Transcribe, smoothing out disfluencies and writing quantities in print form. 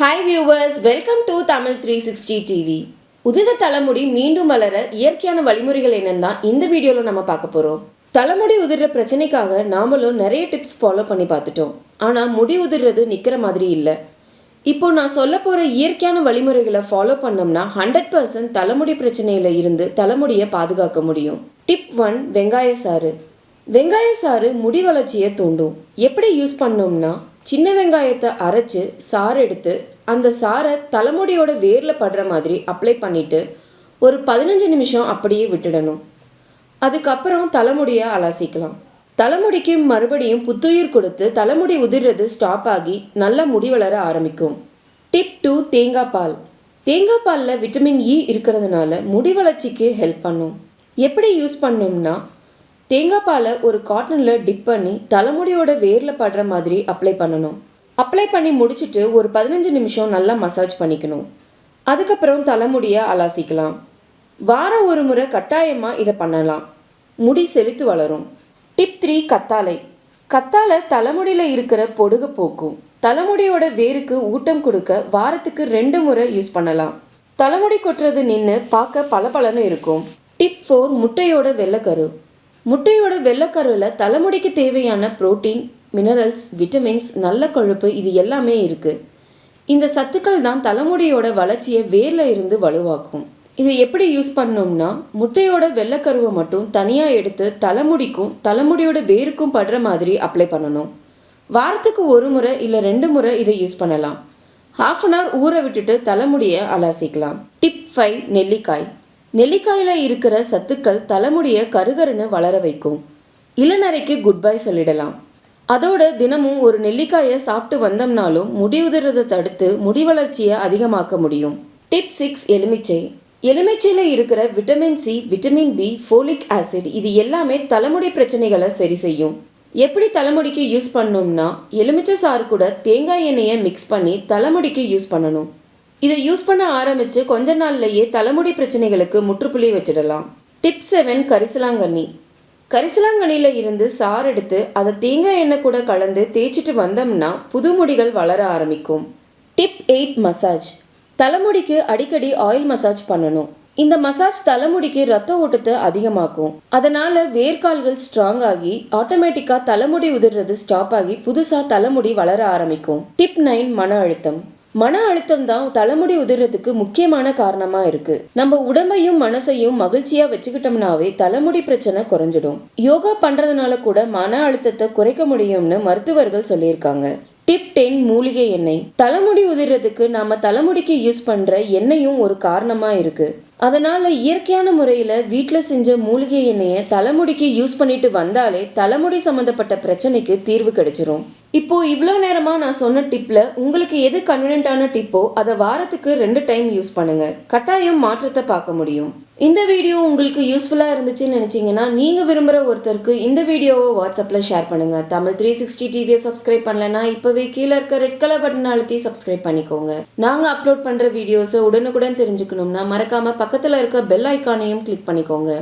Hi viewers, welcome to TAMIL360 TV. உதித தலைமுடி மீண்டும் வளர இயற்கையான வழிமுறைகள் என்னன்னு தான் இந்த வீடியோல நம்ம பார்க்க போறோம். தலைமுடி உதிர்ற பிரச்சனைக்காக நாமளும் நிறைய டிப்ஸ் ஃபாலோ பண்ணி பார்த்துட்டோம். ஆனா முடி உதிர்றது நிக்கிற மாதிரி இல்ல. இப்போ நான் சொல்ல போற இயற்கையான வழிமுறைகளை ஃபாலோ பண்ணோம்னா 100% தலைமுடி பிரச்சனையில இருந்து தலைமுடியை பாதுகாக்க முடியும். டிப் 1 வெங்காய சாறு. வெங்காய சாறு முடி வளர்ச்சியை தூண்டும். எப்படி யூஸ் பண்ணோம்னா சின்ன வெங்காயத்தை அரைச்சு சாறு எடுத்து அந்த சாரை தலைமுடியோட வேர்ல படுற மாதிரி அப்ளை பண்ணிட்டு ஒரு 15 நிமிஷம் அப்படியே விட்டுடணும். அதுக்கப்புறம் தலைமுடியை அலசிக்கலாம். தலைமுடிக்கு மறுபடியும் புத்துயிர் கொடுத்து தலைமுடி உதிர்றது ஸ்டாப் ஆகி நல்ல முடி வளர ஆரம்பிக்கும். டிப் 2 தேங்காய் பால். தேங்காய் பாலில் விட்டமின் இ இருக்கிறதுனால முடி வளர்ச்சிக்கு ஹெல்ப் பண்ணும். எப்படி யூஸ் பண்ணோம்னா தேங்காய் பாலை ஒரு காட்டனில் டிப் பண்ணி தலைமுடியோட வேரில் படுற மாதிரி அப்ளை பண்ணணும். அப்ளை பண்ணி முடிச்சுட்டு ஒரு 15 நிமிஷம் நல்லா மசாஜ் பண்ணிக்கணும். அதுக்கப்புறம் தலைமுடியை அலாசிக்கலாம். வாரம் ஒரு முறை கட்டாயமாக இதை பண்ணலாம். முடி செழித்து வளரும். டிப் 3 கத்தாழை. கத்தாழை தலைமுடியில் இருக்கிற பொடுகு போக்கும். தலைமுடியோட வேருக்கு ஊட்டம் கொடுக்க வாரத்துக்கு 2 முறை யூஸ் பண்ணலாம். தலைமுடி கொட்டுறது நின்று பார்க்க பளபளன்னு இருக்கும். டிப் 4 முட்டையோட வெள்ளைக்கரு. முட்டையோட வெள்ளைக்கருவில் தலைமுடிக்கு தேவையான புரோட்டீன், மினரல்ஸ், விட்டமின்ஸ், நல்ல கொழுப்பு இது எல்லாமே இருக்குது. இந்த சத்துக்கள் தான் தலைமுடியோட வளர்ச்சியை வேரில் இருந்து வலுவாக்கும். இதை எப்படி யூஸ் பண்ணோம்னா முட்டையோட வெள்ளைக்கருவை மட்டும் தனியாக எடுத்து தலைமுடிக்கும் தலைமுடியோட வேருக்கும் படுற மாதிரி அப்ளை பண்ணணும். வாரத்துக்கு ஒரு முறை இல்லை 2 முறை இதை யூஸ் பண்ணலாம். ½ அன் ஹவர் ஊற விட்டுட்டு தலைமுடியை அலாசிக்கலாம். டிப் 5 நெல்லிக்காய். நெல்லிக்காயில் இருக்கிற சத்துக்கள் தலைமுடியை கருகருன்னு வளர வைக்கும். இளநரைக்கு குட் பை சொல்லிடலாம். அதோட தினமும் ஒரு நெல்லிக்காயை சாப்பிட்டு வந்தோம்னாலும் முடி உதிர்றதை தடுத்து முடி வளர்ச்சியை அதிகமாக்க முடியும். டிப் 6 எலுமிச்சை. எலுமிச்சையில் இருக்கிற vitamin C, vitamin B, folic acid இது எல்லாமே தலைமுடி பிரச்சனைகளை சரி செய்யும். எப்படி தலைமுடிக்கு யூஸ் பண்ணோம்னா எலுமிச்சை சாறு கூட தேங்காய் எண்ணெயை மிக்ஸ் பண்ணி தலைமுடிக்கு யூஸ் பண்ணணும். இதை யூஸ் பண்ண ஆரம்பித்து கொஞ்ச நாள்லேயே தலைமுடி பிரச்சனைகளுக்கு முற்றுப்புள்ளி வச்சிடலாம். டிப் 7 கரிசலாங்கண்ணி. கரிசலாங்கண்ணியில் இருந்து சாறு எடுத்து அதை தேங்காய் எண்ணெய் கூட கலந்து தேய்ச்சிட்டு வந்தோம்னா புது முடிகள் வளர ஆரம்பிக்கும். Tip 8 massage. தலைமுடிக்கு அடிக்கடி ஆயில் மசாஜ் பண்ணணும். இந்த மசாஜ் தலைமுடிக்கு ரத்த ஓட்டத்தை அதிகமாக்கும். அதனால வேர்க்கால்கள் ஸ்ட்ராங் ஆகி ஆட்டோமேட்டிக்காக தலைமுடி உதிர்றது ஸ்டாப் ஆகி புதுசாக தலைமுடி வளர ஆரம்பிக்கும். டிப் 9 மன அழுத்தம். மன அழுத்தம் தான் தலைமுடி உதிர்றதுக்கு முக்கியமான காரணமா இருக்கு. நம்ம உடம்பையும் மனசையும் மகிழ்ச்சியா வச்சுக்கிட்டோம்னாவே தலைமுடி பிரச்சனை குறைஞ்சிடும். யோகா பண்றதுனால கூட மன அழுத்தத்தை குறைக்க முடியும்னு மருத்துவர்கள் சொல்லியிருக்காங்க. டிப் 10 மூலிகை எண்ணெய். தலைமுடி உதிர்றதுக்கு நாம தலைமுடிக்கு யூஸ் பண்ற எண்ணெயும் ஒரு காரணமா இருக்கு. அதனால இயற்கையான முறையில வீட்டில் செஞ்ச மூலிகை எண்ணெயை தலைமுடிக்கு யூஸ் பண்ணிட்டு வந்தாலே தலைமுடி சம்மந்தப்பட்ட பிரச்சனைக்கு தீர்வு கிடைச்சிரும். இப்போ இவ்வளோ நேரமாக நான் சொன்ன டிப்பில் உங்களுக்கு எது கன்வீனியன்ட்டான டிப்போ அதை வாரத்துக்கு 2 டைம் யூஸ் பண்ணுங்க. கட்டாயம் மாற்றத்தை பார்க்க முடியும். இந்த வீடியோ உங்களுக்கு யூஸ்ஃபுல்லாக இருந்துச்சுன்னு நினச்சிங்கன்னா நீங்கள் விரும்புகிற ஒருத்தருக்கு இந்த வீடியோவை வாட்ஸ்அப்பில் ஷேர் பண்ணுங்கள். TAMIL360 டிவியை சப்ஸ்கிரைப் பண்ணலைன்னா இப்போவே கீழே இருக்க ரெட் கலர் பட்டன் அழுத்தி சப்ஸ்கிரைப் பண்ணிக்கோங்க. நாங்கள் அப்லோட் பண்ணுற வீடியோஸை உடனுக்குடன் தெரிஞ்சுக்கணும்னா மறக்காமல் பக்கத்தில் இருக்க பெல் ஐக்கானையும் கிளிக் பண்ணிக்கோங்க.